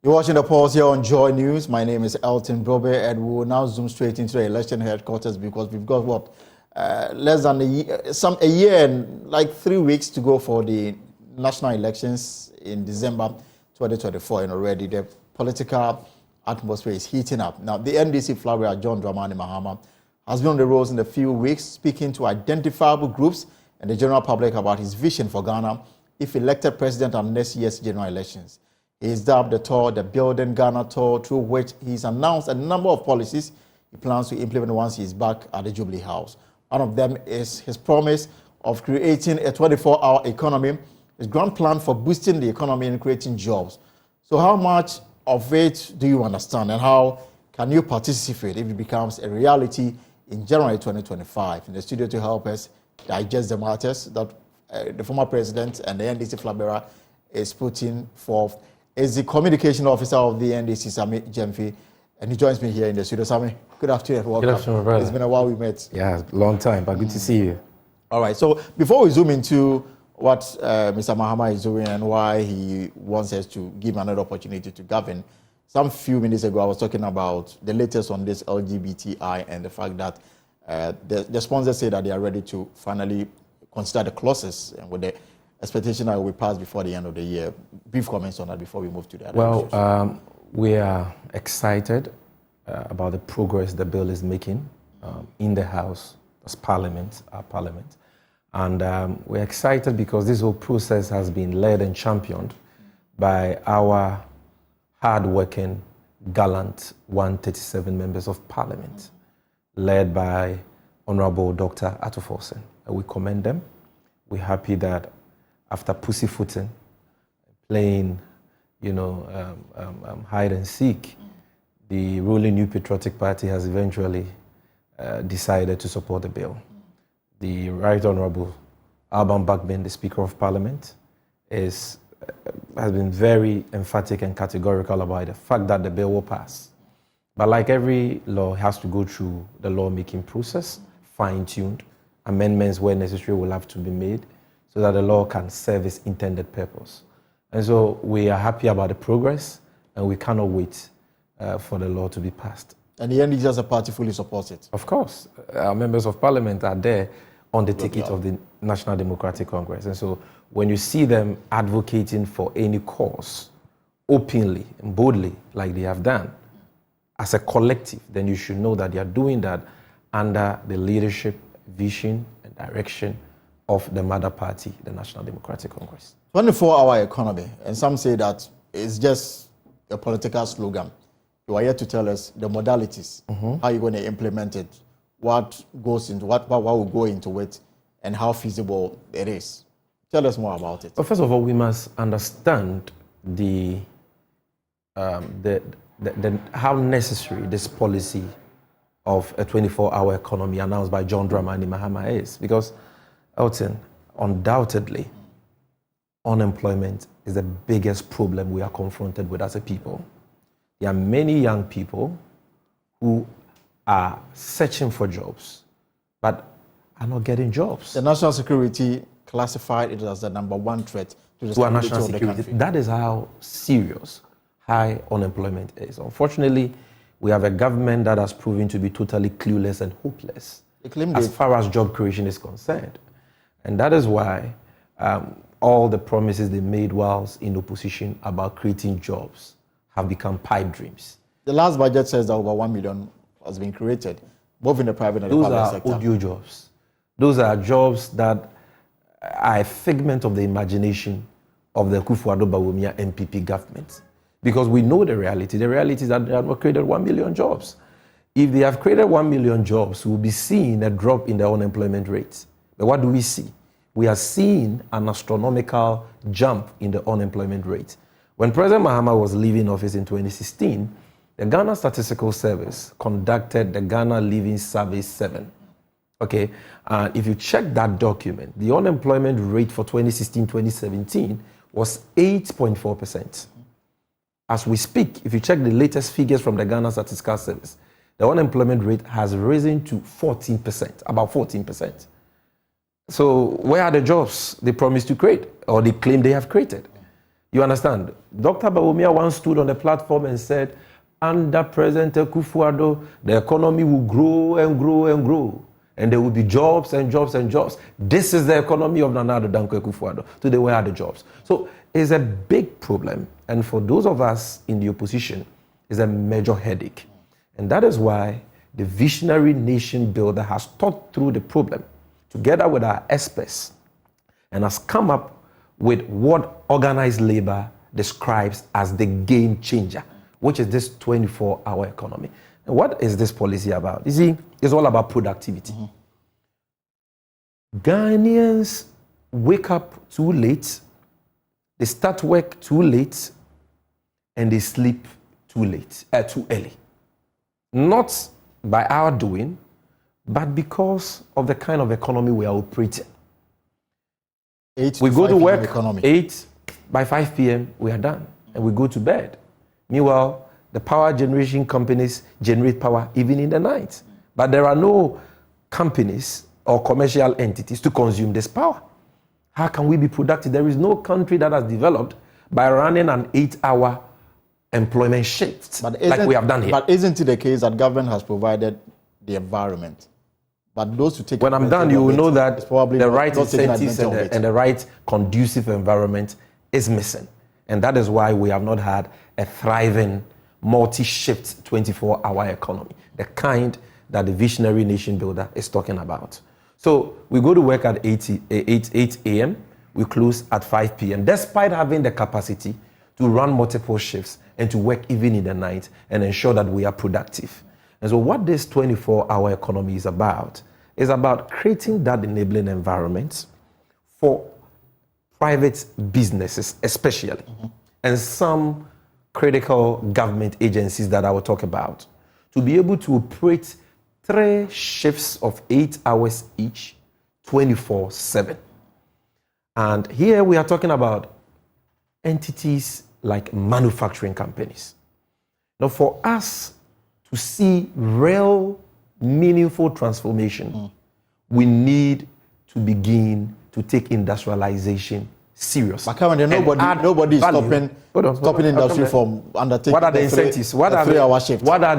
You're watching the pulse here on Joy News. My name is Elton Brobe, and we will now zoom straight into the election headquarters because we've got less than a year and like 3 weeks to go for the national elections in December 2024, and already the political atmosphere is heating up. Now, the NDC flag bearer John Mahama has been on the roads in the few weeks, speaking to identifiable groups and the general public about his vision for Ghana if elected president at next year's general elections. He is dubbed the tour, the Building Ghana tour, through which he's announced a number of policies he plans to implement once he is back at the Jubilee House. One of them is his promise of creating a 24-hour economy, his grand plan for boosting the economy and creating jobs. So how much of it do you understand, and how can you participate if it becomes a reality in January 2025? In the studio to help us digest the matters that the former president and the NDC flag bearer is putting forth is the communication officer of the NDC, Sami Jemfi, and he joins me here in the studio. Sami, good afternoon and welcome. Good afternoon, brother. It's been a while we met. Yeah, long time, but good to see you. All right, so before we zoom into what Mr. Mahama is doing and why he wants us to give another opportunity to govern, some few minutes ago I was talking about the latest on this LGBTI and the fact that the sponsors say that they are ready to finally consider the clauses and with the expectation that will be passed before the end of the year. Brief comments on that before we move to the other issues. Well, we are excited about the progress the bill is making in the House, as Parliament, our Parliament. And we're excited because this whole process has been led and championed by our hard-working, gallant 137 members of Parliament, led by Honorable Dr. Atuforsen. We commend them. We're happy that after pussyfooting, playing, hide and seek, the ruling New Patriotic Party has eventually decided to support the bill. The Right Honourable Alban Bagbin, the Speaker of Parliament, has been very emphatic and categorical about the fact that the bill will pass. But like every law, it has to go through the lawmaking process, fine-tuned. Amendments where necessary will have to be made so that the law can serve its intended purpose. And so we are happy about the progress, and we cannot wait for the law to be passed. And the NDC as a party fully supports it? Of course. Our members of Parliament are there on the ticket of the National Democratic Congress. And so when you see them advocating for any cause openly and boldly, like they have done, as a collective, then you should know that they are doing that under the leadership, vision, and direction of the mother party, the National Democratic Congress. 24-hour economy, and some say that it's just a political slogan. You are here to tell us the modalities, how you're going to implement it, what goes into what will go into it, and how feasible it is. Tell us more about it. Well, first of all, we must understand how necessary this policy of a 24-hour economy announced by John Mahama is, because Elton, undoubtedly, unemployment is the biggest problem we are confronted with as a people. There are many young people who are searching for jobs, but are not getting jobs. The national security classified it as the #1 threat to the our national stability of the security. country. That is how serious high unemployment is. Unfortunately, we have a government that has proven to be totally clueless and hopeless as far as job creation is concerned. And that is why all the promises they made whilst in opposition about creating jobs have become pipe dreams. The last budget says that over 1 million has been created, both in the private and the public sector. Those are audio jobs. Those are jobs that are a figment of the imagination of the Kufuor Bawumia MPP government. Because we know the reality. The reality is that they have not created 1 million jobs. If they have created 1 million jobs, we will be seeing a drop in the unemployment rate. But what do we see? We are seeing an astronomical jump in the unemployment rate. When President Mahama was leaving office in 2016, the Ghana Statistical Service conducted the Ghana Living Survey 7. Okay, if you check that document, the unemployment rate for 2016-2017 was 8.4%. As we speak, if you check the latest figures from the Ghana Statistical Service, the unemployment rate has risen to 14%, about 14%. So where are the jobs they promised to create, or they claim they have created? You understand? Dr. Bawumia once stood on the platform and said, under President Akufo-Addo, the economy will grow and grow and grow. And there will be jobs and jobs and jobs. This is the economy of Nana Addo Dankwa Akufo-Addo. Today, where are the jobs? So it's a big problem. And for those of us in the opposition, it's a major headache. And that is why the visionary nation builder has thought through the problem together with our experts and has come up with what organized labor describes as the game changer, which is this 24-hour economy. And what is this policy about? You see, it's all about productivity. Ghanaians wake up too late, they start work too late, and they sleep too early. Not by our doing, but because of the kind of economy we are operating. We go to work economy. 8, by 5 p.m. we are done, and we go to bed. Meanwhile, the power generation companies generate power even in the night. But there are no companies or commercial entities to consume this power. How can we be productive? There is no country that has developed by running an 8-hour employment shift like we have done here. But isn't it the case that government has provided the environment? But those who take when I'm done, you will know that the right incentives and the right conducive environment is missing. And that is why we have not had a thriving, multi-shift 24-hour economy, the kind that the visionary nation builder is talking about. So we go to work at 8 a.m., we close at 5 p.m., despite having the capacity to run multiple shifts and to work even in the night and ensure that we are productive. And so what this 24-hour economy is about creating that enabling environment for private businesses especially, and some critical government agencies that I will talk about, to be able to operate 3 shifts of 8 hours each, 24/7. And here we are talking about entities like manufacturing companies. Now, for us to see real, meaningful transformation, we need to begin to take industrialization seriously. But currently, nobody is stopping industry from undertaking. What are the incentives? What are 3-hour shift? What are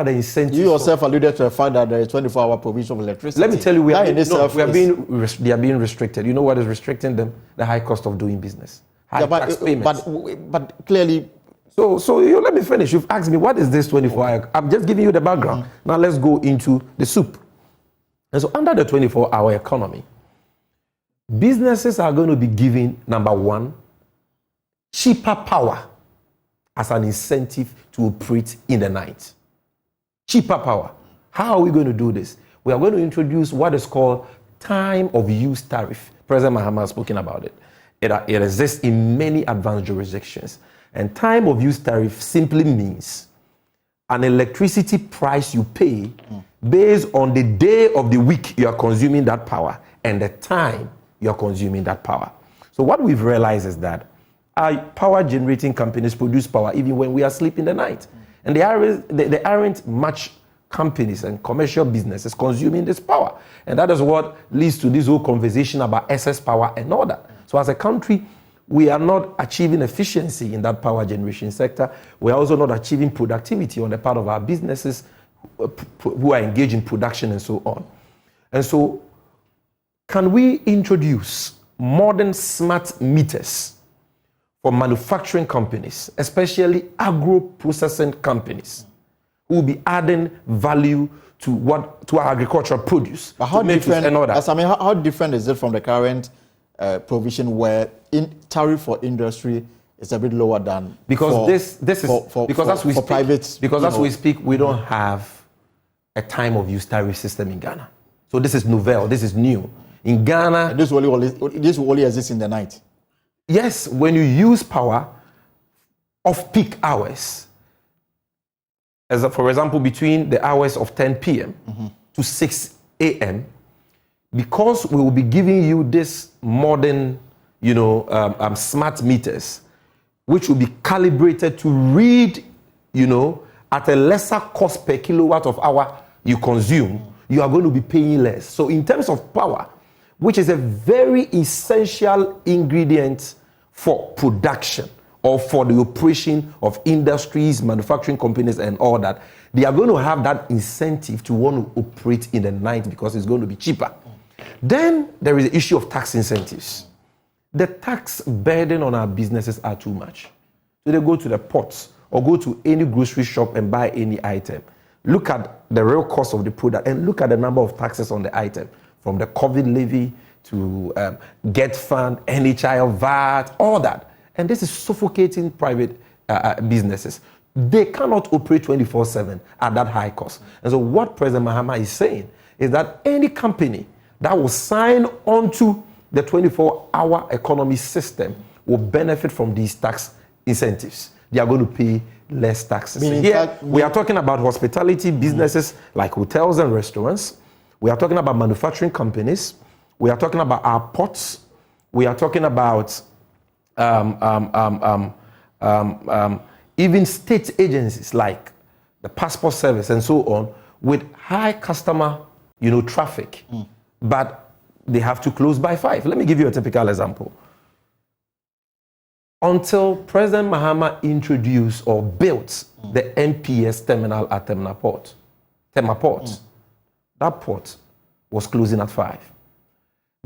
the incentives? You yourself alluded to the fact that there is 24-hour provision of electricity. Let me tell you, they are being restricted. You know what is restricting them? The high cost of doing business. Tax payments. But clearly. So you let me finish. You've asked me, what is this 24-hour? I'm just giving you the background. Now let's go into the soup. And so under the 24-hour economy, businesses are going to be given, number one, cheaper power as an incentive to operate in the night. Cheaper power. How are we going to do this? We are going to introduce what is called time of use tariff. President Mahama has spoken about it. It exists in many advanced jurisdictions. And time of use tariff simply means an electricity price you pay based on the day of the week you are consuming that power and the time you are consuming that power. So what we've realized is that our power generating companies produce power even when we are asleep in the night. And there aren't much companies and commercial businesses consuming this power. And that is what leads to this whole conversation about excess power and all that. So as a country, we are not achieving efficiency in that power generation sector. We are also not achieving productivity on the part of our businesses who are engaged in production and so on. And so, can we introduce modern smart meters for manufacturing companies, especially agro-processing companies, who will be adding value to our agricultural produce? But how different is it from the current provision where tariff for industry is a bit lower than as we speak, we don't have a time of use tariff system in Ghana. So this is novel, this is new. In Ghana, this will only exist in the night. Yes, when you use power off peak hours, for example, between the hours of 10 p.m. to 6 a.m., because we will be giving you this modern, smart meters, which will be calibrated to read, at a lesser cost per kilowatt of hour you consume, you are going to be paying less. So in terms of power, which is a very essential ingredient for production or for the operation of industries, manufacturing companies, and all that, they are going to have that incentive to want to operate in the night because it's going to be cheaper. Then there is the issue of tax incentives. The tax burden on our businesses are too much. So they go to the ports or go to any grocery shop and buy any item. Look at the real cost of the product and look at the number of taxes on the item, from the COVID levy to GET Fund, NHI, VAT, all that. And this is suffocating private businesses. They cannot operate 24/7 at that high cost. And so what President Mahama is saying is that any company that will sign onto the 24-hour economy system will benefit from these tax incentives. They are going to pay less taxes. Here, we are talking about hospitality businesses like hotels and restaurants. We are talking about manufacturing companies. We are talking about our ports. We are talking about even state agencies like the passport service and so on, with high customer, traffic, but they have to close by 5. Let me give you a typical example. Until President Mahama introduced or built the MPS terminal at Tema Port, that port was closing at 5.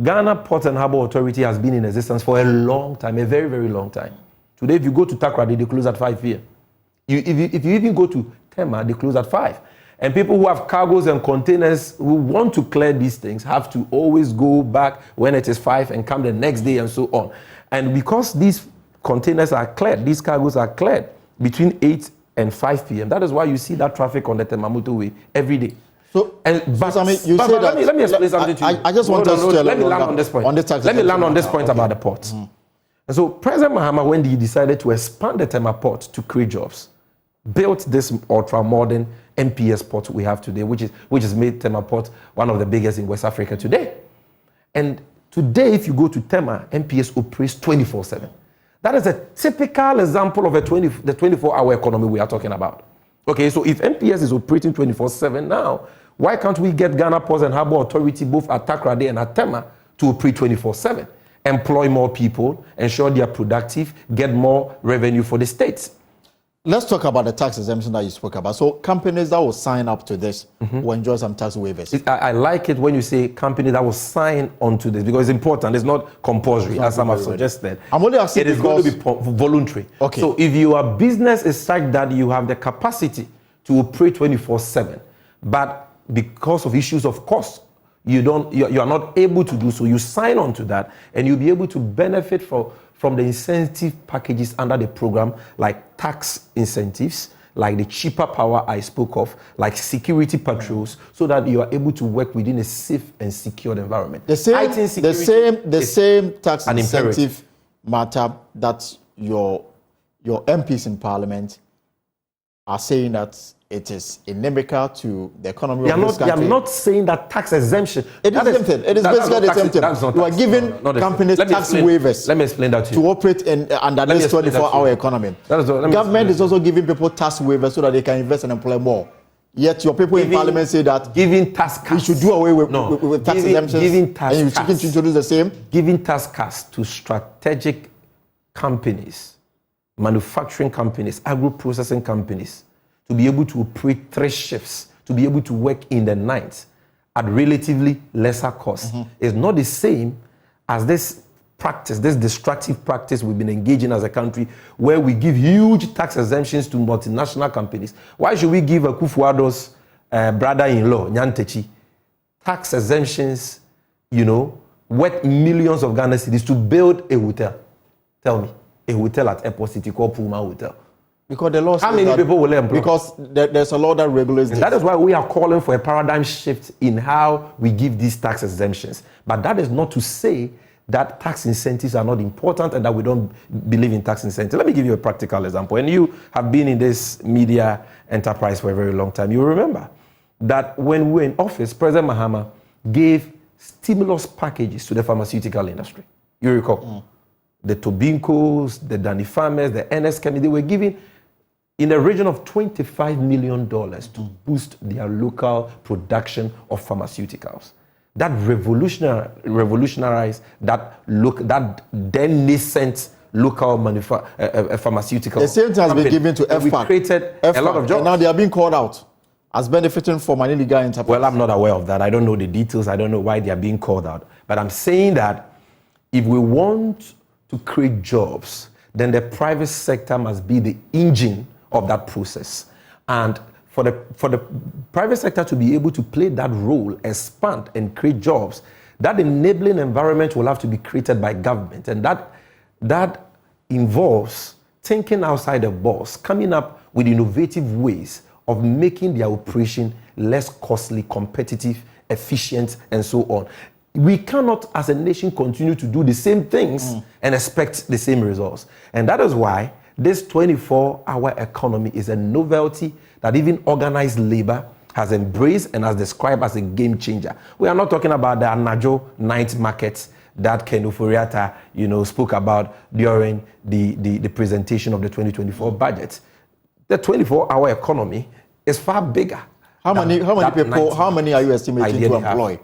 Ghana Port and Harbour Authority has been in existence for a long time, a very, very long time. Today, if you go to Takoradi, they close at 5 p.m. If you even go to Tema, they close at 5. And people who have cargoes and containers who want to clear these things have to always go back when it is 5 and come the next day and so on. And because these containers are cleared, these cargoes are cleared between 8 and 5 p.m., that is why you see that traffic on the Tema Motorway every day. So, let me explain something to you. I just want to let me land on this point. Let me land on this point about the ports. And so President Mahama, when he decided to expand the Tema port to create jobs, built this ultra-modern MPS port we have today, which has made Tema port one of the biggest in West Africa today. And today, if you go to Tema, MPS operates 24/7. That is a typical example of the 24-hour economy we are talking about. Okay, so if MPS is operating 24/7 now, why can't we get Ghana Ports and Harbour Authority both at Takoradi and at Tema to operate 24/7? Employ more people, ensure they are productive, get more revenue for the states. Let's talk about the tax exemption that you spoke about. So companies that will sign up to this will enjoy some tax waivers. I like it when you say company that will sign onto this because it's important. It's not compulsory, as some have suggested. I'm only asking it is going to be voluntary. Okay. So if your business is such that you have the capacity to operate 24/7, but because of issues of cost, you are not able to do so, you sign on to that, and you'll be able to benefit from the incentive packages under the program, like tax incentives, like the cheaper power I spoke of, like security patrols, so that you are able to work within a safe and secured environment. The same tax incentive matter that your MPs in Parliament are saying that it is inimical to the economy of this country. They are not saying that tax exemption. It is basically the same thing. You are giving companies tax waivers. Let me explain that to you. To operate under this 24-hour economy. Government is also giving people tax waivers so that they can invest and employ more. Yet your people in Parliament say that giving tax cuts, we should do away with tax exemptions. Giving tax and you seeking to introduce the same. Giving tax cuts to strategic companies, manufacturing companies, agro-processing companies, to be able to operate 3 shifts, to be able to work in the night at relatively lesser cost, is not the same as this practice, this destructive practice we've been engaging as a country, where we give huge tax exemptions to multinational companies. Why should we give Akufo-Addo's brother-in-law, Nyantechi, tax exemptions, worth millions of Ghana cedis to build a hotel? Tell me, a hotel at Airport City called Puma Hotel. Because the law says how many people will employ? Because there's a law that regulates this. That is why we are calling for a paradigm shift in how we give these tax exemptions. But that is not to say that tax incentives are not important and that we don't believe in tax incentives. Let me give you a practical example. And you have been in this media enterprise for a very long time. You remember that when we were in office, President Mahama gave stimulus packages to the pharmaceutical industry. You recall? The Tobinkos, the Danny Farmers, the NS Chemist, they were giving in the region of $25 million to boost their local production of pharmaceuticals. That revolutionized that then nascent local pharmaceutical. The same thing has been given to FPAC. We created a lot of jobs. And now they are being called out as benefiting from an illegal enterprise. Well, I'm not aware of that. I don't know the details. I don't know why they are being called out. But I'm saying that if we want to create jobs, then the private sector must be the engine of that process. And for the private sector to be able to play that role, expand and create jobs, that enabling environment will have to be created by government. And that involves thinking outside the box, coming up with innovative ways of making their operation less costly, competitive, efficient, and so on. We cannot, as a nation, continue to do the same things and expect the same results. And that is why this 24-hour economy is a novelty that even organized labor has embraced and has described as a game changer. We are not talking about the Anajo night markets that Ken Oforiatta, spoke about during the presentation of the 2024 budget. The 24-hour economy is far bigger. How many people? How many are you estimating to employ?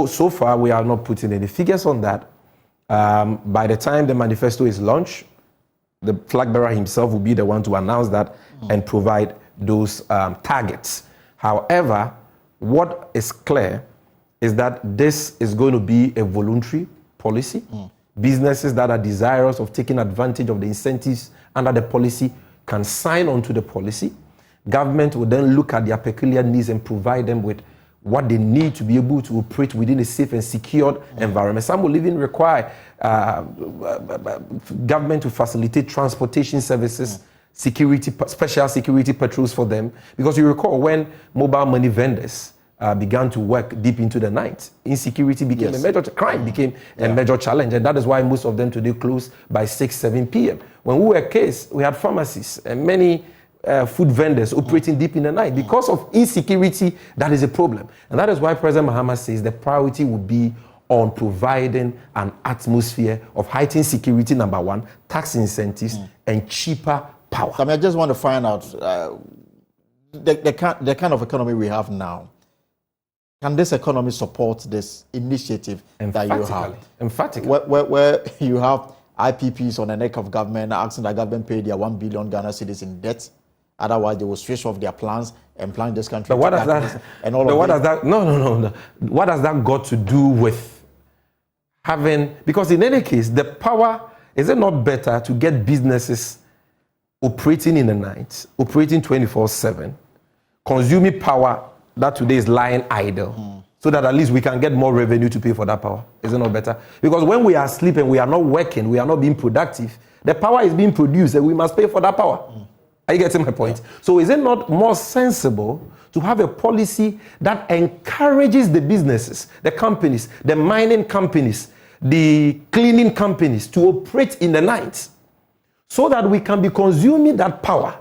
So far we are not putting any figures on that. By the time the manifesto is launched, the flag bearer himself will be the one to announce that and provide those targets. However, what is clear is that this is going to be a voluntary policy. Businesses that are desirous of taking advantage of the incentives under the policy can sign on to the policy. Government will then look at their peculiar needs and provide them with what they need to be able to operate within a safe and secured environment. Some will even require government to facilitate transportation services, special security patrols for them. Because you recall when mobile money vendors began to work deep into the night, insecurity became a major crime, became a major challenge. And that is why most of them today close by 6, 7 p.m. When we were case, we had pharmacies and many food vendors operating deep in the night. Because of insecurity, that is a problem. And that is why President Mahama says the priority will be on providing an atmosphere of heightened security, number one, tax incentives, and cheaper power. I just want to find out the kind of economy we have now. Can this economy support this initiative that you have? Emphatically. Where you have IPPs on the neck of government asking the government pay their 1 billion Ghana cedis in debt. Otherwise, they will switch off their plans and plan this country. But what does that? And all what does that? No. What has that got to do with having? Because in any case, the power, is it not better to get businesses operating in the night, operating 24/7, consuming power that today is lying idle, so that at least we can get more revenue to pay for that power? Is it not better? Because when we are sleeping, we are not working, we are not being productive. The power is being produced, and we must pay for that power. Are you getting my point? So is it not more sensible to have a policy that encourages the businesses, the companies, the mining companies, the cleaning companies to operate in the night so that we can be consuming that power,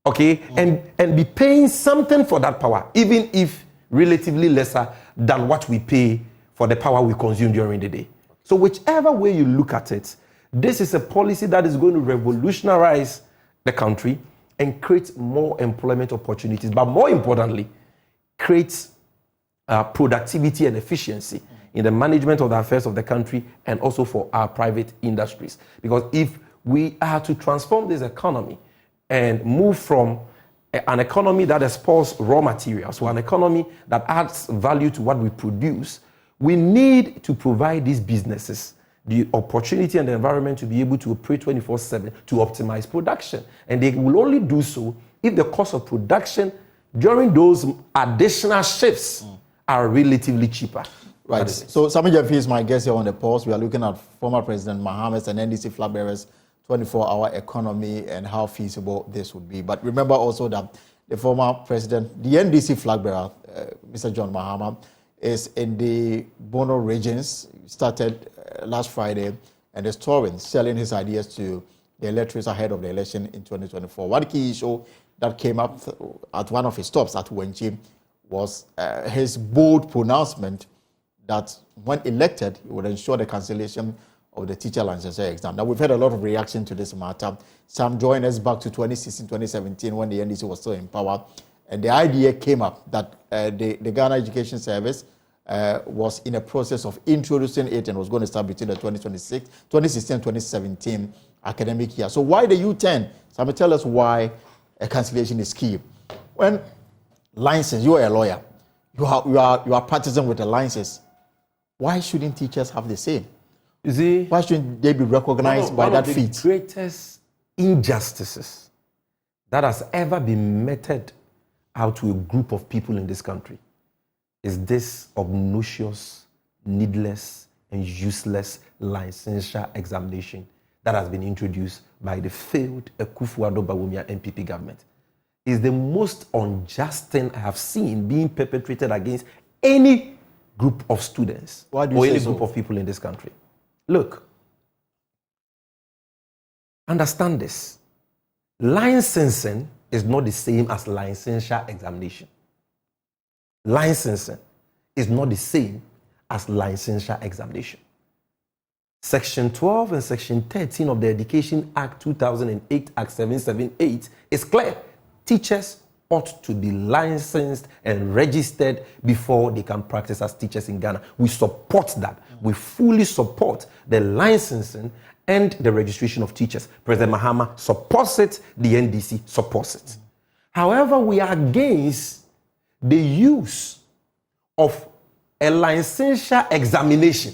okay, and be paying something for that power, even if relatively lesser than what we pay for the power we consume during the day. So whichever way you look at it, this is a policy that is going to revolutionize the country and create more employment opportunities, but more importantly, create productivity and efficiency in the management of the affairs of the country and also for our private industries. Because if we are to transform this economy and move from an economy that exports raw materials to an economy that adds value to what we produce, we need to provide these businesses the opportunity and the environment to be able to operate 24/7 to optimize production. And they will only do so if the cost of production during those additional shifts are relatively cheaper. Right. So Sami Jeffy is my guest here on the pulse. We are looking at former President Mahama's and NDC flag bearers' 24-hour economy and how feasible this would be. But remember also that the former president, the NDC flag bearer, Mr. John Mahama, is in the Bono regions, started last Friday, and is touring, selling his ideas to the electors ahead of the election in 2024. One key issue that came up at one of his stops at Wenchi was his bold pronouncement that when elected, he would ensure the cancellation of the teacher licensure exam. Now, we've had a lot of reaction to this matter. Some joined us back to 2016, 2017, when the NDC was still in power, and the idea came up that the Ghana Education Service was in a process of introducing it and was going to start between the 2016 and 2017 academic year. So why the U10? Somebody tell us why a cancellation is key. When license, you are a lawyer, you are practicing with a license. Why shouldn't teachers have the same? You see, why shouldn't they be recognized by that feat? One of the greatest injustices that has ever been meted out to a group of people in this country is this obnoxious, needless, and useless licensure examination that has been introduced by the failed Akufo-Addo Bawumia NPP government. It's the most unjust thing I have seen being perpetrated against any group of students or any group of people in this country. Look, understand this. Licensing is not the same as licensure examination. Licensing is not the same as licensure examination. Section 12 and Section 13 of the Education Act 2008, Act 778, is clear. Teachers ought to be licensed and registered before they can practice as teachers in Ghana. We support that. We fully support the licensing and the registration of teachers. President Mahama supports it. The NDC supports it. However, we are against the use of a licensure examination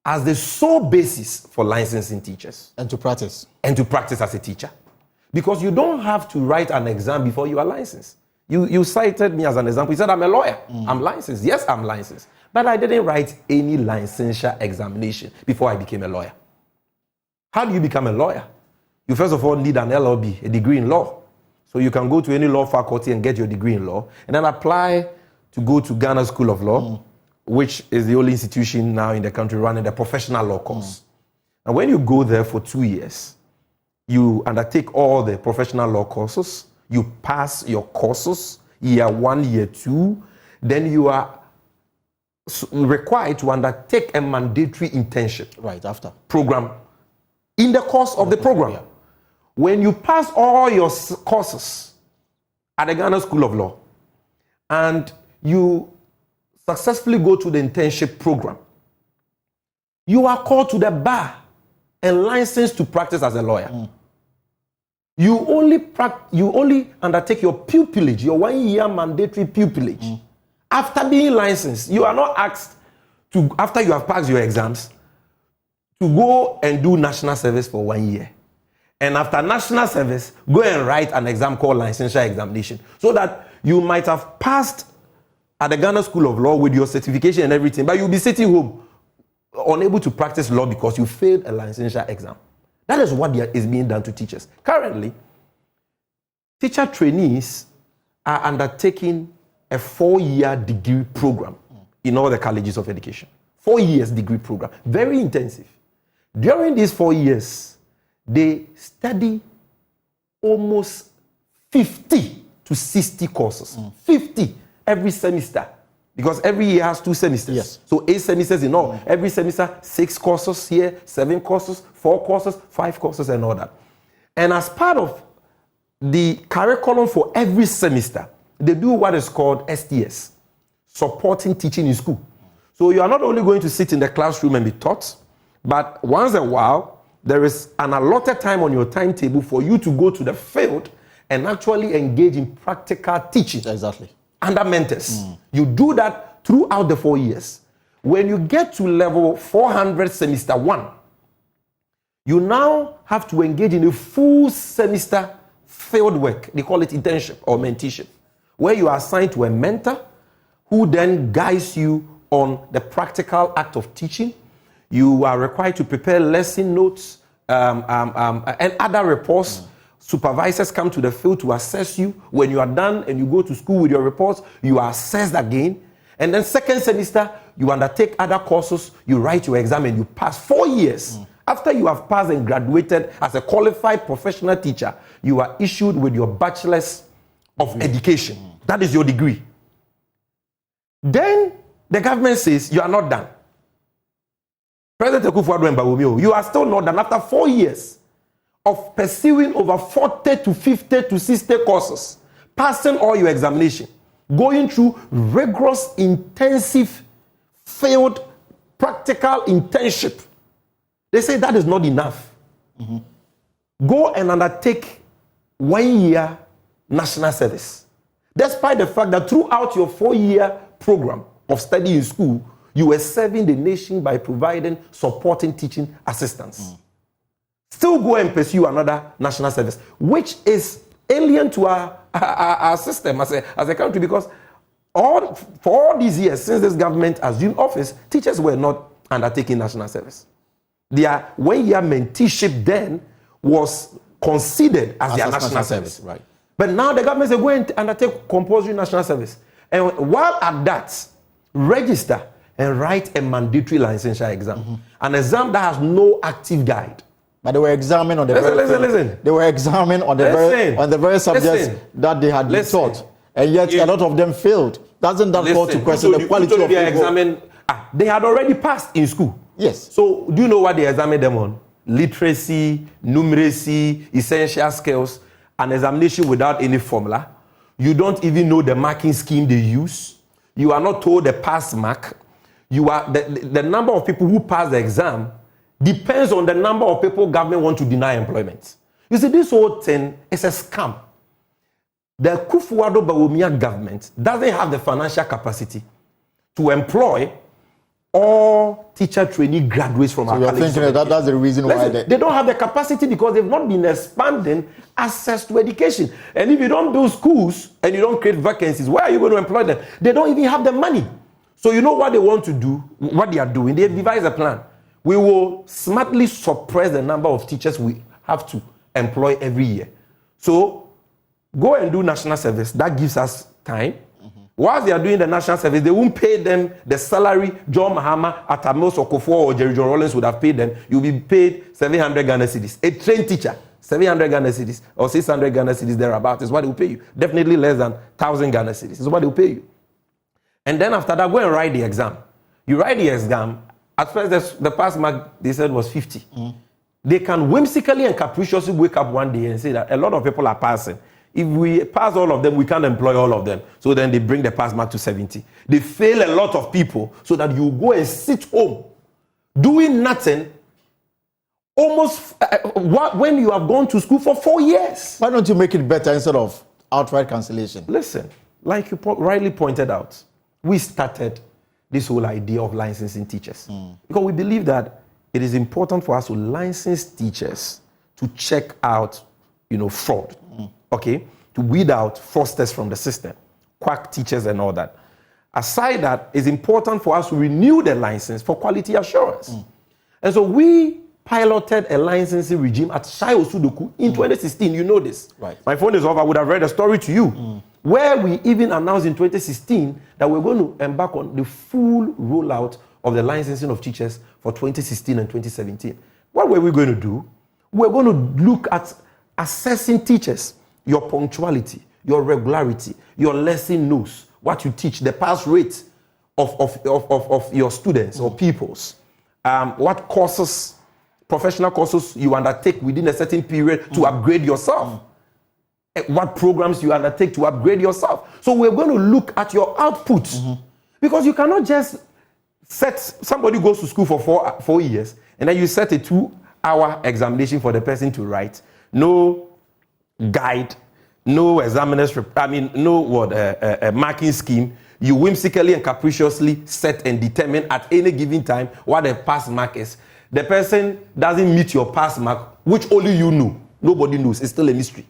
as the sole basis for licensing teachers. And to practice. And to practice as a teacher. Because you don't have to write an exam before you are licensed. You cited me as an example. You said, I'm a lawyer. I'm licensed. Yes, I'm licensed. But I didn't write any licensure examination before I became a lawyer. How do you become a lawyer? You first of all need an LLB, a degree in law. So you can go to any law faculty and get your degree in law, and then apply to go to Ghana School of Law, which is the only institution now in the country running the professional law course. And when you go there for 2 years, you undertake all the professional law courses, you pass your courses, year 1, year 2, then you are required to undertake a mandatory internship right after program in the course of the program. Yeah. When you pass all your courses at the Ghana School of Law and you successfully go to the internship program, you are called to the bar and licensed to practice as a lawyer. You only undertake your pupillage, your 1 year mandatory pupillage. After being licensed, you are not asked to, after you have passed your exams, to go and do national service for 1 year. And after national service, go and write an exam called licensure examination. So that you might have passed at the Ghana School of Law with your certification and everything, but you'll be sitting home, unable to practice law because you failed a licensure exam. That is what is being done to teachers. Currently, teacher trainees are undertaking a 4-year degree program in all the colleges of education. 4 years degree program, very intensive. During these 4 years, they study almost 50 to 60 courses. 50 every semester. Because every year has 2 semesters. Yes. So 8 semesters in all. Every semester, 6 courses here, 7 courses, 4 courses, 5 courses, and all that. And as part of the curriculum for every semester, they do what is called STS, supporting teaching in school. So you are not only going to sit in the classroom and be taught, but once in a while, there is an allotted time on your timetable for you to go to the field and actually engage in practical teaching. Exactly. Under mentors. You do that throughout the 4 years. When you get to level 400 semester 1, you now have to engage in a full semester field work. They call it internship or mentorship, where you are assigned to a mentor who then guides you on the practical act of teaching. You are required to prepare lesson notes and other reports. Supervisors come to the field to assess you. When you are done and you go to school with your reports, you are assessed again. And then second semester, you undertake other courses, you write your exam and you pass 4 years. After you have passed and graduated as a qualified professional teacher, you are issued with your bachelor's of education. That is your degree. Then the government says you are not done. President Akufo-Addo Bawumia, you are still not done after 4 years of pursuing over 40 to 50 to 60 courses, passing all your examination. going through rigorous, intensive, field, practical internship. They say that is not enough. Go and undertake 1 year national service. Despite the fact that throughout your 4-year program of study in school, you were serving the nation by providing supporting teaching assistance. Still go and pursue another national service, which is alien to our system as a country, because for all these years since this government assumed office, teachers were not undertaking national service. Their 1-year mentorship then was considered as their national service. Right. But now the government is going to undertake compulsory national service. And while at that, register and write a mandatory licensure exam. An exam that has no active guide. But they were examined on the listen. They were examined on the very subjects that they had been taught. And yet a lot of them failed. Doesn't that call to question the quality of people? They had already passed in school. Yes. So do you know what they examined them on? Literacy, numeracy, essential skills, an examination without any formula. You don't even know the marking scheme they use. You are not told the pass mark. You are the number of people who pass the exam depends on the number of people government want to deny employment. You see, this whole thing is a scam. The Kufuor government doesn't have the financial capacity to employ all teacher trainee graduates from our colleges. That's the reason why they don't have the capacity, because they've not been expanding access to education. And if you don't build schools and you don't create vacancies, where are you going to employ them? They don't even have the money. So you know what they want to do, what they are doing? They've devised a plan. We will smartly suppress the number of teachers we have to employ every year. So go and do national service. That gives us time. Whilst they are doing the national service, they won't pay them the salary John Mahama, Atamos, Okofor, or Jerry John Rollins would have paid them. You'll be paid 700 Ghana cedis. A trained teacher, 700 Ghana cedis or 600 Ghana cedis thereabout is what they will pay you. Definitely less than 1,000 Ghana cedis is what they will pay you. And then after that, go and write the exam. You write the exam. At first, the pass mark, they said, was 50. They can whimsically and capriciously wake up one day and say that a lot of people are passing. If we pass all of them, we can't employ all of them. So then they bring the pass mark to 70. They fail a lot of people so that you go and sit home doing nothing almost when you have gone to school for 4 years. Why don't you make it better instead of outright cancellation? Listen, like you rightly pointed out, we started this whole idea of licensing teachers because we believe that it is important for us to license teachers to check out, fraud. Okay, to weed out fraudsters from the system, quack teachers and all that. Aside that, it's important for us to renew the license for quality assurance. And so we piloted a licensing regime at Shai Osudoku in 2016. You know this. Right. My phone is off. I would have read a story to you where we even announced in 2016 that we're going to embark on the full rollout of the licensing of teachers for 2016 and 2017. What were we going to do? We're going to look at assessing teachers. Your punctuality, your regularity, your lesson notes, what you teach, the pass rate of your students or pupils, what courses, professional courses you undertake within a certain period to upgrade yourself, what programs you undertake to upgrade yourself. So we're going to look at your output because you cannot just somebody goes to school for 4 years and then you set a 2-hour examination for the person to write. No guide, no examiner's, marking scheme. You whimsically and capriciously set and determine at any given time what the pass mark is. The person doesn't meet your pass mark, which only you know. Nobody knows. It's still a mystery.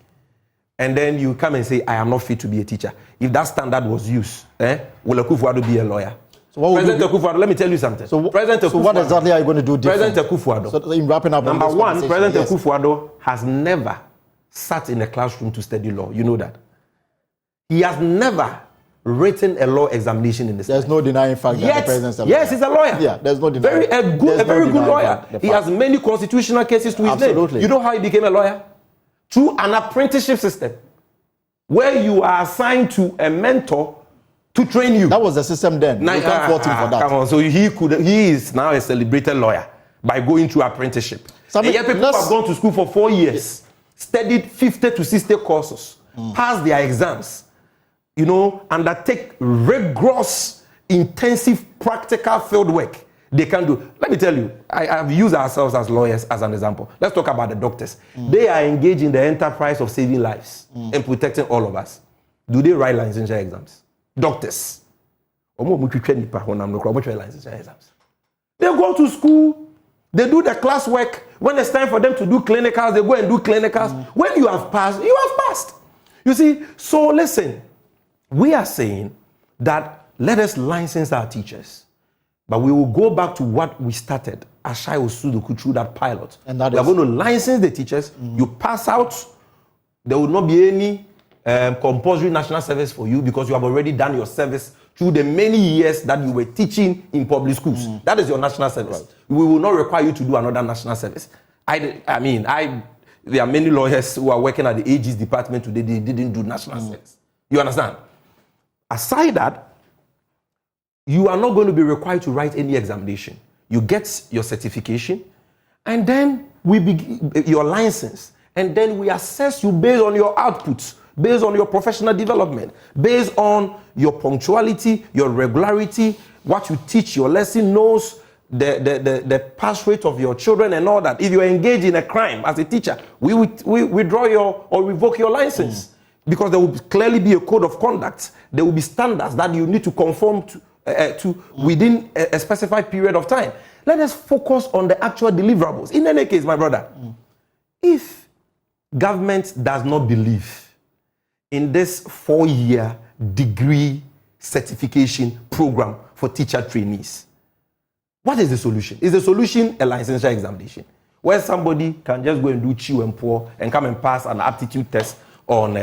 And then you come and say, I am not fit to be a teacher. If that standard was used, will Akufo-Addo be a lawyer? So President Akufo-Addo, let me tell you something. So what exactly are you going to do different? President Akufo-Addo. So in wrapping up Number one, President Akufo-Addo has never sat in a classroom to study law. You know that. He has never written a law examination in this. There's no denying fact that the president. Yes, he's a lawyer. Yeah, there's no denying. A very good lawyer. He has many constitutional cases to his name. You know how he became a lawyer? Through an apprenticeship system, where you are assigned to a mentor to train you. That was the system then. You can't fault him for that. Come on, so he is now a celebrated lawyer by going through apprenticeship. And yet people have gone to school for 4 years. Studied 50 to 60 courses, passed their exams, undertake rigorous, intensive, practical field work. They can do. Let me tell you, I've used ourselves as lawyers as an example. Let's talk about the doctors. They are engaged in the enterprise of saving lives and protecting all of us. Do they write licensure exams? Doctors. They go to school. They do the classwork. When it's time for them to do clinicals, they go and do clinicals. When you have passed, you have passed. You see, so listen, we are saying that let us license our teachers. But we will go back to what we started, Ashai Osudoku, through that pilot. And we are going to license the teachers. You pass out, there will not be any compulsory national service for you because you have already done your service through the many years that you were teaching in public schools. That is your national service. Right. We will not require you to do another national service. There are many lawyers who are working at the AG's department today, they didn't do national service. You understand? Aside that, you are not going to be required to write any examination. You get your certification, and then we begin your license, and then we assess you based on your outputs, based on your professional development, based on your punctuality, your regularity, what you teach, your lesson notes, the pass rate of your children, and all that. If you are engaged in a crime as a teacher, we withdraw or revoke your license because there will clearly be a code of conduct. There will be standards that you need to conform to within a specified period of time. Let us focus on the actual deliverables. In any case, my brother, if government does not believe in this 4-year degree certification program for teacher trainees, what is the solution? Is the solution a licensure examination where somebody can just go and do chew and pour and come and pass an aptitude test on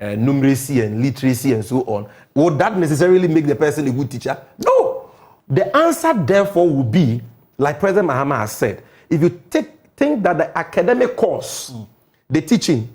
numeracy and literacy and so on? Would that necessarily make the person a good teacher? No. The answer, therefore, would be, like President Mahama has said, if you think that the academic course, the teaching,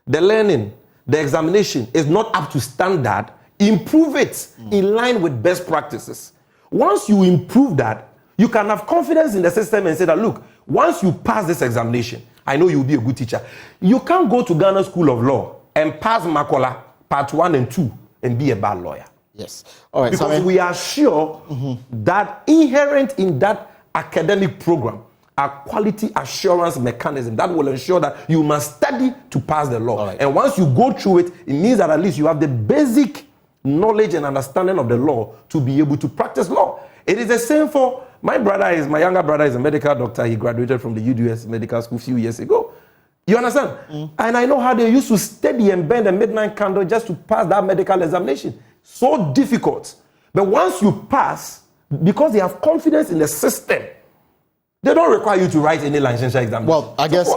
the learning, the examination is not up to standard, improve it in line with best practices. Once you improve that, you can have confidence in the system and say that, look, once you pass this examination, I know you'll be a good teacher. You can't go to Ghana School of Law and pass Makola Part 1 and 2 and be a bad lawyer. Yes. All right. Because we are sure that inherent in that academic program are quality assurance mechanism that will ensure that you must study to pass the law. Right. And once you go through it, it means that at least you have the basic knowledge and understanding of the law to be able to practice law. It is the same for my younger brother is a medical doctor. He graduated from the UDS Medical School a few years ago. You understand? And I know how they used to study and bend a midnight candle just to pass that medical examination. So difficult. But once you pass, because they have confidence in the system, they don't require you to write any licensure examination. Well, I guess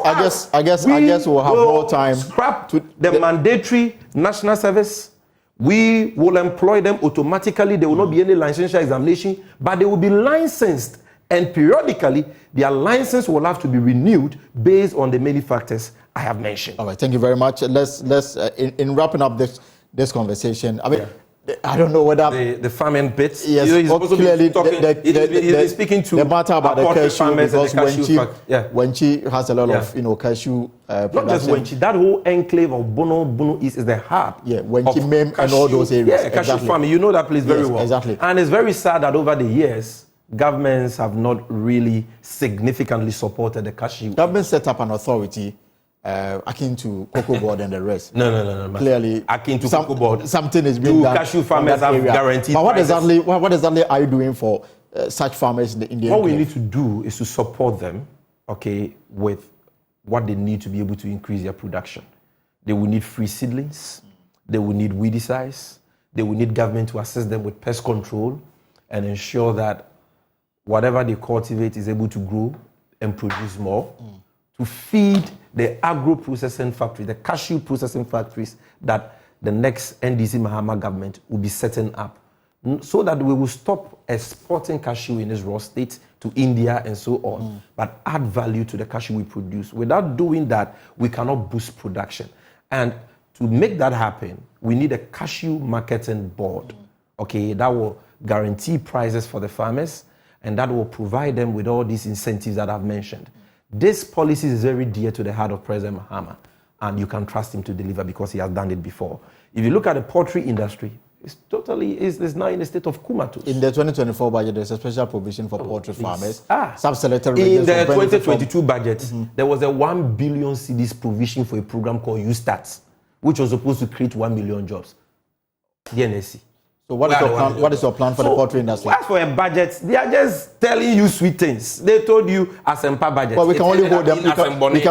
we'll have more time. Scrap the mandatory national service. We will employ them automatically. There will not be any licensure examination, but they will be licensed. And periodically, their license will have to be renewed based on the many factors I have mentioned. All right, thank you very much. Let's in wrapping up this conversation. I mean, I don't know whether the farming bits. Yes, clearly he's speaking to the matter about the cashew because Wenchi has a lot of cashew. Not just Wenchi, that whole enclave of Bono East is the heart. Yeah, Wenchi, Mem, and all those areas. Yeah, cashew farming. You know that place very well. Exactly. And it's very sad that over the years, governments have not really significantly supported the cashew. Government set up an authority akin to Cocoa Board and the rest. No. Clearly, akin to Cocoa Board. Something is being done. Cashew farmers have guaranteed. But what exactly are you doing for such farmers in the Indian? What we need to do is to support them, with what they need to be able to increase their production. They will need free seedlings. They will need weedicides. They will need government to assist them with pest control and ensure that whatever they cultivate is able to grow and produce more to feed the agro-processing factory, the cashew processing factories that the next NDC Mahama government will be setting up so that we will stop exporting cashew in its raw state to India and so on, but add value to the cashew we produce. Without doing that, we cannot boost production. And to make that happen, we need a cashew marketing board, that will guarantee prices for the farmers and that will provide them with all these incentives that I've mentioned. This policy is very dear to the heart of President Mahama. and you can trust him to deliver because he has done it before. If you look at the poultry industry, it's now in a state of comatose. In the 2024 budget, there's a special provision for poultry farmers. Some-selected regions. In the 2022 budget, there was a 1 billion cedis provision for a program called U-Start, which was supposed to create 1 million jobs. The NSC. So what is your plan for the poultry industry? As for a budget, they are just telling you sweet things. They told you as a budget. Well, we can only hold them. We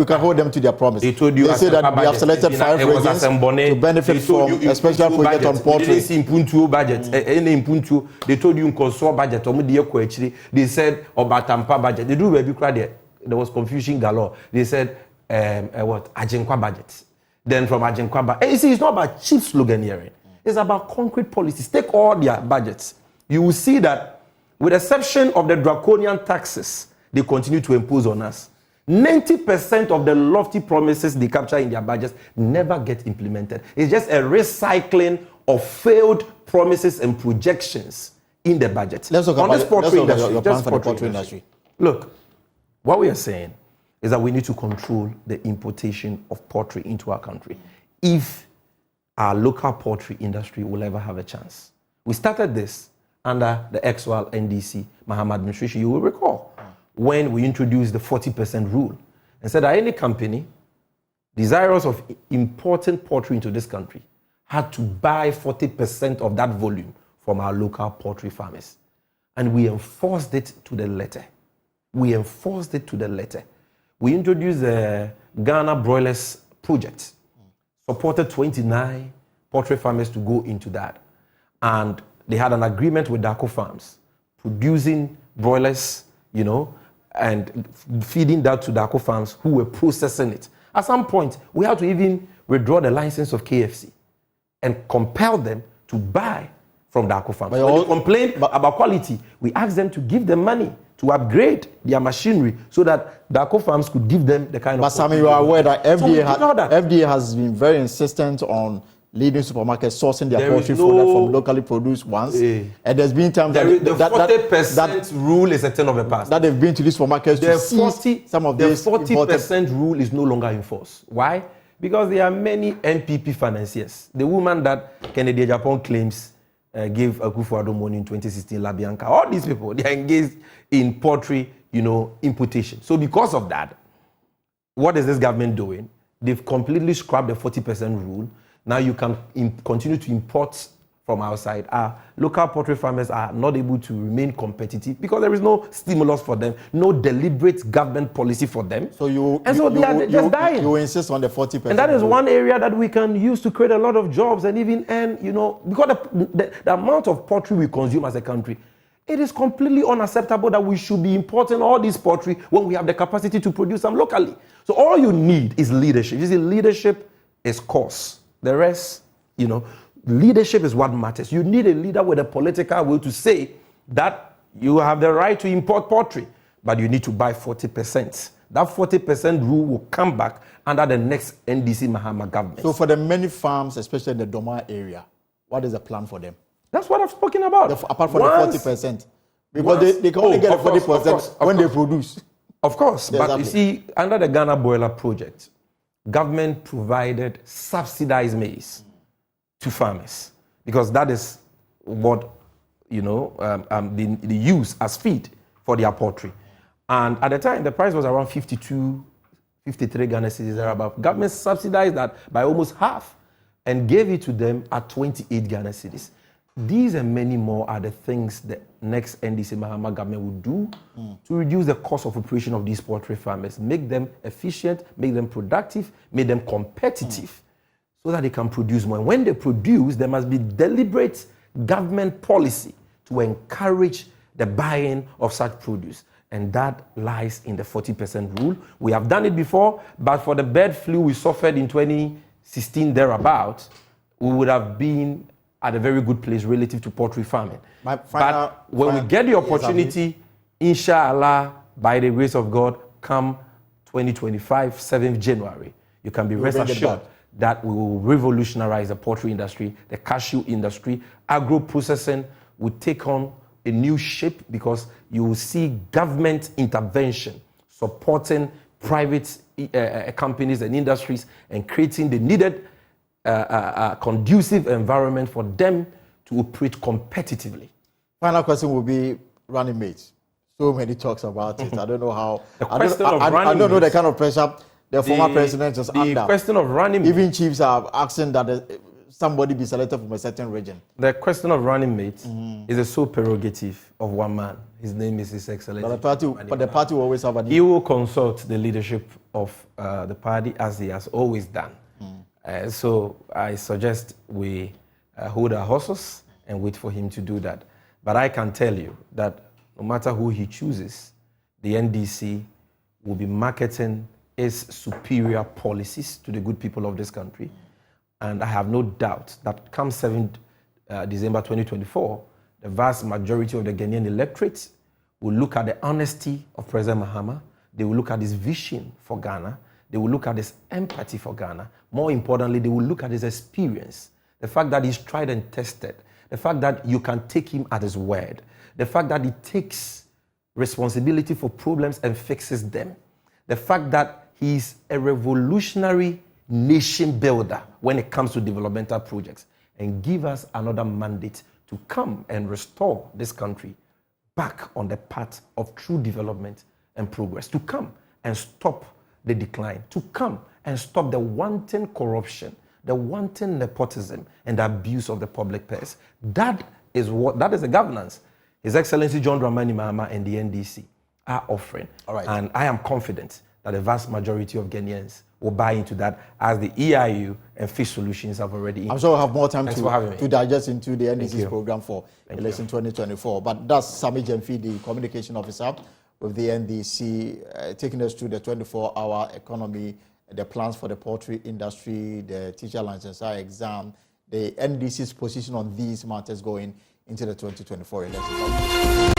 can hold them to their promise. They told you they say that we have selected 5 regions to benefit from a special project on poultry. They told you in consort budget. They said about Tampa budget. They do baby cry. There was confusion galore. They said what Ajinkwa budget. Then from Ajinkwa, you see, it's not about cheap slogan hearing. It's about concrete policies. Take all their budgets. You will see that, with the exception of the draconian taxes they continue to impose on us, 90% of the lofty promises they capture in their budgets never get implemented. It's just a recycling of failed promises and projections in the budget. Let's talk about your plan for the poultry industry. Look, what we are saying is that we need to control the importation of poultry into our country. If our local poultry industry will ever have a chance. We started this under the actual NDC Mahama administration, you will recall, when we introduced the 40% rule and said that any company desirous of importing poultry into this country had to buy 40% of that volume from our local poultry farmers. And we enforced it to the letter. We introduced the Ghana Broilers Project, supported 29 poultry farmers to go into that. And they had an agreement with Daco Farms, producing broilers, and feeding that to Daco Farms who were processing it. At some point, we had to even withdraw the license of KFC and compel them to buy from Daco Farms. When they complained about quality, we asked them to give them money to upgrade their machinery so that Daco Farms could give them the kind of... But Sammy, you are aware that FDA has been very insistent on leading supermarkets sourcing their poultry food from locally produced ones. And there's been times the 40% rule is a thing of the past. That they've been to these supermarkets to see some of these. The 40% rule is no longer in force. Why? Because there are many NPP financiers. The woman that Kennedy Japan claims gave Akufo-Addo money in 2016, Labianca. All these people, they are engaged in poultry, importation. So because of that, what is this government doing? They've completely scrapped the 40% rule. Now you can continue to import from outside. Our local poultry farmers are not able to remain competitive because there is no stimulus for them, no deliberate government policy for them. So they are just dying. You insist on the 40%. And that is one area that we can use to create a lot of jobs and even earn, because the amount of poultry we consume as a country, it is completely unacceptable that we should be importing all this poultry when we have the capacity to produce them locally. So all you need is leadership. You see, leadership is cost. The rest, leadership is what matters. You need a leader with a political will to say that you have the right to import poultry, but you need to buy 40%. That 40% rule will come back under the next NDC Mahama government. So for the many farms, especially in the Doma area, what is the plan for them? That's what I've spoken about. Apart from the 40%. Because they can only get 40% when they produce. Of course, yeah, but exactly. You see, under the Ghana Broiler Project, government provided subsidized maize to farmers because that is what they use as feed for their poultry. And at the time, the price was around 52, 53 Ghana cedis thereabout. Government subsidized that by almost half and gave it to them at 28 Ghana cedis. These and many more are the things the next NDC Mahama government will do to reduce the cost of operation of these poultry farmers, make them efficient, make them productive, make them competitive so that they can produce more. And when they produce, there must be deliberate government policy to encourage the buying of such produce. And that lies in the 40% rule. We have done it before, but for the bird flu we suffered in 2016 thereabout, we would have been at a very good place relative to poultry farming. But when we get the opportunity, inshallah, by the grace of God, come 2025, 7th January, you can be rest assured that we will revolutionize the poultry industry, the cashew industry. Agro-processing will take on a new shape because you will see government intervention supporting private companies and industries and creating the needed conducive environment for them to operate competitively. Final question will be running mates. So many talks about it. I don't know how. I don't know the kind of pressure the former president is under. The question of running mates. Even chiefs are asking that somebody be selected from a certain region. The question of running mates is a sole prerogative of one man. His name is His Excellency. But the party will always have an. He will consult the leadership of the party as he has always done. So I suggest we hold our horses and wait for him to do that. But I can tell you that no matter who he chooses, the NDC will be marketing its superior policies to the good people of this country. And I have no doubt that come 7th December 2024, the vast majority of the Ghanaian electorate will look at the honesty of President Mahama. They will look at his vision for Ghana. They will look at his empathy for Ghana. More importantly, they will look at his experience. The fact that he's tried and tested. The fact that you can take him at his word. The fact that he takes responsibility for problems and fixes them. The fact that he's a revolutionary nation builder when it comes to developmental projects, and give us another mandate to come and restore this country back on the path of true development and progress, to come and stop the decline, to come and stop the wanton corruption, the wanton nepotism and the abuse of the public purse. That is the governance His Excellency John Mahama and the NDC are offering. All right. And I am confident that the vast majority of Ghanaians will buy into that, as the EIU and Fish Solutions have already. I'm sure we'll have more time to digest into the NDC's program for election 2024. But that's Sami Jemfi, the communication officer with the NDC, taking us through the 24-hour economy, the plans for the poultry industry, the teacher licensure exam, the NDC's position on these matters going into the 2024 election.